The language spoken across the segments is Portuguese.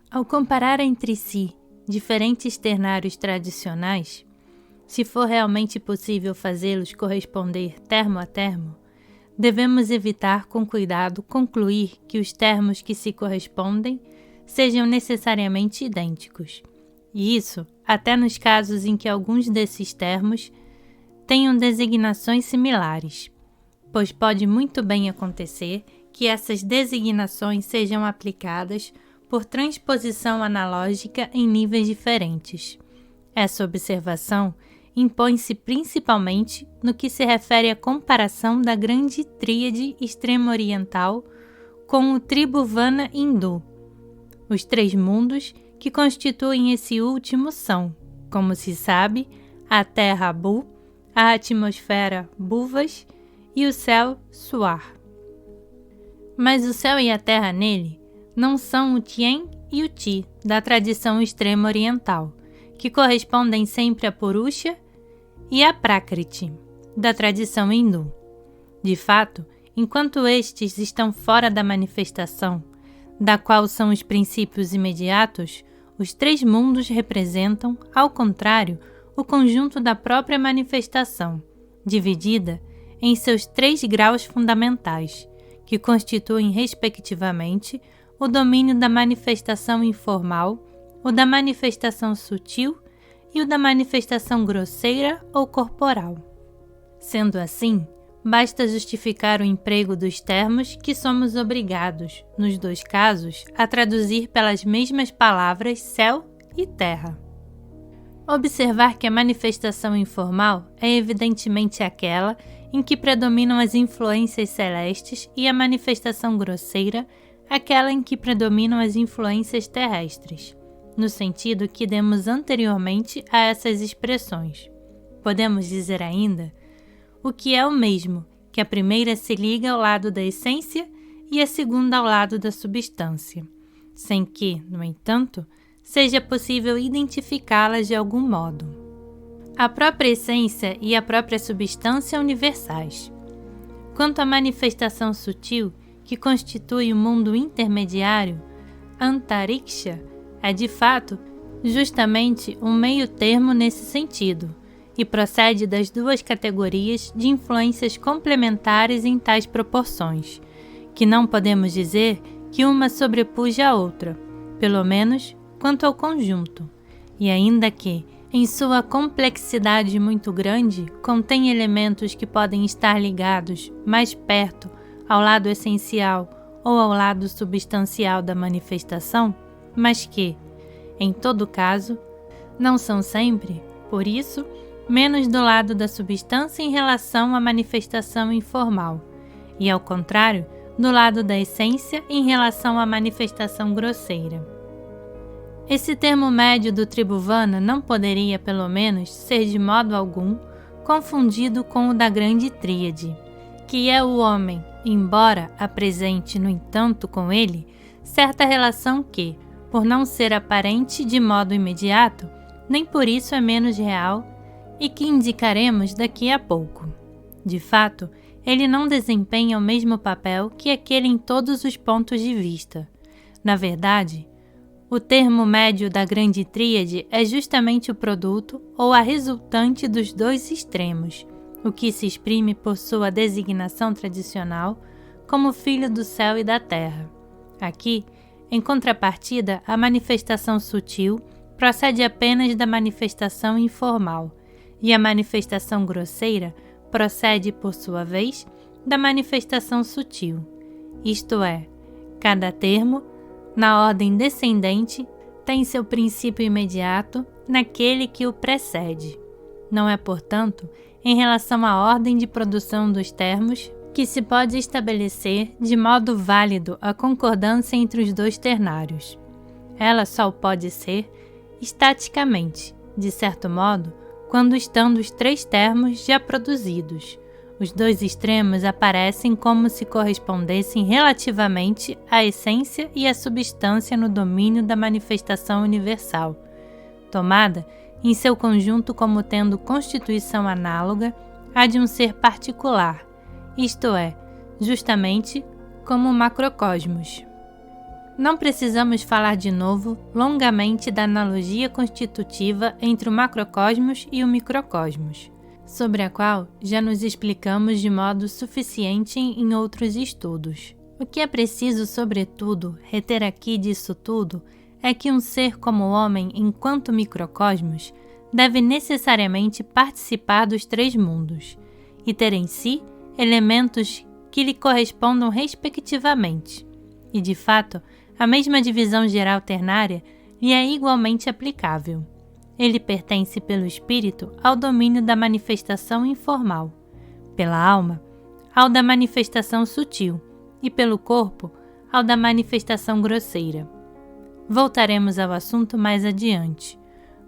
Ao comparar entre si diferentes ternários tradicionais, se for realmente possível fazê-los corresponder termo a termo, devemos evitar com cuidado concluir que os termos que se correspondem sejam necessariamente idênticos. E isso até nos casos em que alguns desses termos tenham designações similares, pois pode muito bem acontecer que essas designações sejam aplicadas por transposição analógica em níveis diferentes. Essa observação impõe-se principalmente no que se refere à comparação da grande tríade extremo-oriental com o Tribhuvana hindu. Os três mundos que constituem esse último são, como se sabe, a terra Bhu, a atmosfera Bhuvas e o céu Swar. Mas o céu e a terra nele não são o Tien e o Ti da tradição extremo-oriental, que correspondem sempre a Purusha, e a Prakriti, da tradição hindu. De fato, enquanto estes estão fora da manifestação, da qual são os princípios imediatos, os três mundos representam, ao contrário, o conjunto da própria manifestação, dividida em seus 3 graus fundamentais, que constituem, respectivamente, o domínio da manifestação informal, o da manifestação sutil e o da manifestação grosseira ou corporal. Sendo assim, basta justificar o emprego dos termos que somos obrigados, nos 2 casos, a traduzir pelas mesmas palavras céu e terra. Observar que a manifestação informal é evidentemente aquela em que predominam as influências celestes e a manifestação grosseira aquela em que predominam as influências terrestres, no sentido que demos anteriormente a essas expressões. Podemos dizer ainda o que é o mesmo, que a primeira se liga ao lado da essência e a segunda ao lado da substância, sem que, no entanto, seja possível identificá-las de algum modo. A própria essência e a própria substância universais. Quanto à manifestação sutil, que constitui o mundo intermediário, Antariksha é de fato justamente um meio termo nesse sentido, e procede das 2 categorias de influências complementares em tais proporções, que não podemos dizer que uma sobrepuja a outra, pelo menos quanto ao conjunto, e ainda que, em sua complexidade muito grande, contém elementos que podem estar ligados mais perto ao lado essencial ou ao lado substancial da manifestação, mas que, em todo caso, não são sempre, por isso, menos do lado da substância em relação à manifestação informal, e ao contrário, do lado da essência em relação à manifestação grosseira. Esse termo médio do Tribhuvana não poderia, pelo menos, ser de modo algum confundido com o da grande tríade, que é o homem, embora apresente, no entanto, com ele, certa relação que, por não ser aparente de modo imediato, nem por isso é menos real e que indicaremos daqui a pouco. De fato, ele não desempenha o mesmo papel que aquele em todos os pontos de vista. Na verdade, o termo médio da grande tríade é justamente o produto ou a resultante dos 2 extremos, o que se exprime por sua designação tradicional como filho do céu e da terra. Aqui, em contrapartida, a manifestação sutil procede apenas da manifestação informal, e a manifestação grosseira procede, por sua vez, da manifestação sutil. Isto é, cada termo, na ordem descendente, tem seu princípio imediato naquele que o precede. Não é, portanto, em relação à ordem de produção dos termos que se pode estabelecer de modo válido a concordância entre os 2 ternários. Ela só pode ser estaticamente, de certo modo, quando estando os 3 termos já produzidos. Os 2 extremos aparecem como se correspondessem relativamente à essência e à substância no domínio da manifestação universal, tomada em seu conjunto como tendo constituição análoga à de um ser particular, isto é, justamente como o macrocosmos. Não precisamos falar de novo longamente da analogia constitutiva entre o macrocosmos e o microcosmos, sobre a qual já nos explicamos de modo suficiente em outros estudos. O que é preciso, sobretudo, reter aqui disso tudo é que um ser como o homem, enquanto microcosmos, deve necessariamente participar dos três mundos e ter em si elementos que lhe correspondam respectivamente. E, de fato, a mesma divisão geral ternária lhe é igualmente aplicável. Ele pertence pelo espírito ao domínio da manifestação informal, pela alma, ao da manifestação sutil e pelo corpo, ao da manifestação grosseira. Voltaremos ao assunto mais adiante,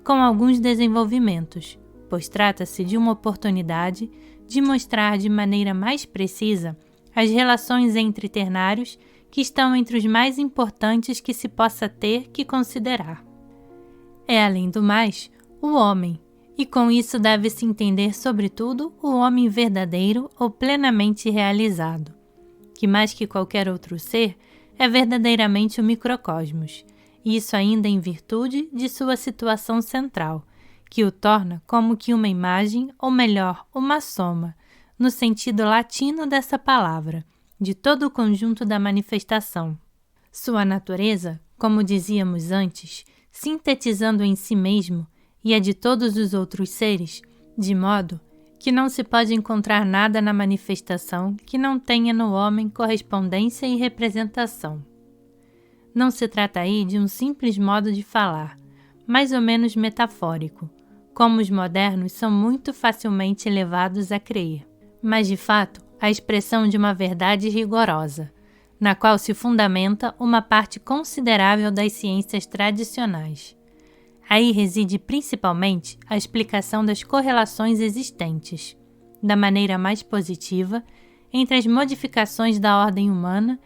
com alguns desenvolvimentos, pois trata-se de uma oportunidade de mostrar de maneira mais precisa as relações entre ternários que estão entre os mais importantes que se possa ter que considerar. É, além do mais, o homem, e com isso deve-se entender, sobretudo, o homem verdadeiro ou plenamente realizado, que mais que qualquer outro ser, é verdadeiramente o microcosmos, e isso ainda em virtude de sua situação central, que o torna como que uma imagem, ou melhor, uma soma, no sentido latino dessa palavra, de todo o conjunto da manifestação. Sua natureza, como dizíamos antes, sintetizando em si mesmo, e a de todos os outros seres, de modo que não se pode encontrar nada na manifestação que não tenha no homem correspondência e representação. Não se trata aí de um simples modo de falar, mais ou menos metafórico, como os modernos são muito facilmente levados a crer, mas de fato a expressão de uma verdade rigorosa, na qual se fundamenta uma parte considerável das ciências tradicionais. Aí reside principalmente a explicação das correlações existentes, da maneira mais positiva, entre as modificações da ordem humana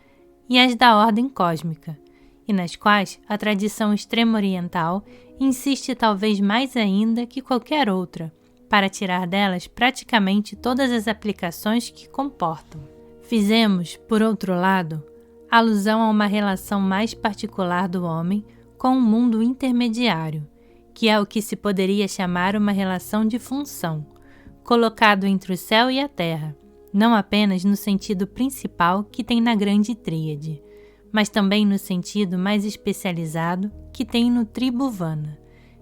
e as da ordem cósmica, e nas quais a tradição extremo-oriental insiste talvez mais ainda que qualquer outra, para tirar delas praticamente todas as aplicações que comportam. Fizemos, por outro lado, alusão a uma relação mais particular do homem com o mundo intermediário, que é o que se poderia chamar uma relação de função, colocado entre o céu e a terra, não apenas no sentido principal que tem na grande tríade, mas também no sentido mais especializado que tem no tribhuvana,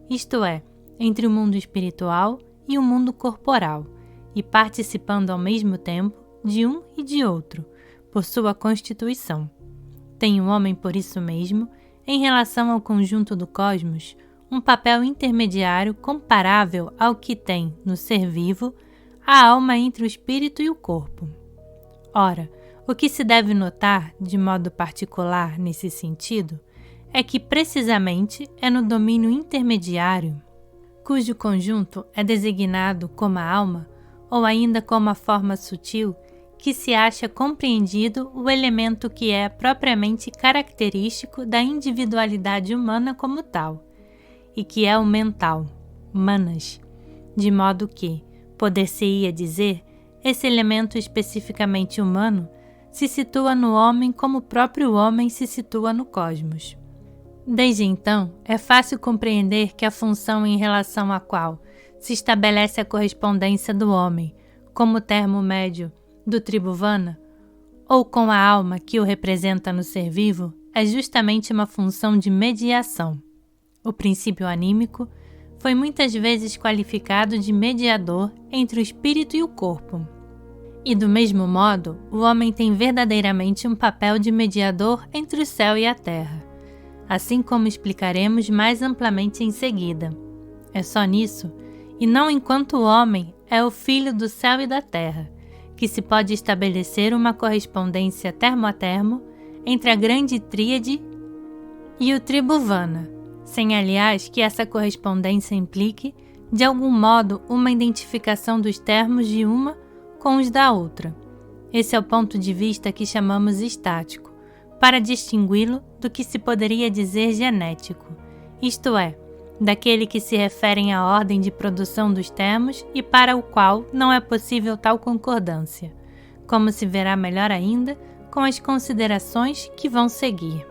isto é, entre o mundo espiritual e o mundo corporal, e participando ao mesmo tempo de um e de outro, por sua constituição. Tem o homem, por isso mesmo, em relação ao conjunto do cosmos, um papel intermediário comparável ao que tem, no ser vivo, a alma entre o espírito e o corpo. Ora, o que se deve notar, de modo particular nesse sentido, é que precisamente é no domínio intermediário, cujo conjunto é designado como a alma, ou ainda como a forma sutil, que se acha compreendido o elemento que é propriamente característico da individualidade humana como tal, e que é o mental, manas, de modo que, poder-se-ia dizer, esse elemento especificamente humano se situa no homem como o próprio homem se situa no cosmos. Desde então, é fácil compreender que a função em relação à qual se estabelece a correspondência do homem, como termo médio do tribhuvana, ou com a alma que o representa no ser vivo, é justamente uma função de mediação. O princípio anímico foi muitas vezes qualificado de mediador entre o espírito e o corpo. E do mesmo modo, o homem tem verdadeiramente um papel de mediador entre o céu e a terra, assim como explicaremos mais amplamente em seguida. É só nisso, e não enquanto o homem é o filho do céu e da terra, que se pode estabelecer uma correspondência termo a termo entre a grande tríade e o tribhuvana, sem aliás que essa correspondência implique, de algum modo, uma identificação dos termos de uma com os da outra. Esse é o ponto de vista que chamamos estático, para distingui-lo do que se poderia dizer genético, isto é, daquele que se referem à ordem de produção dos termos e para o qual não é possível tal concordância, como se verá melhor ainda com as considerações que vão seguir.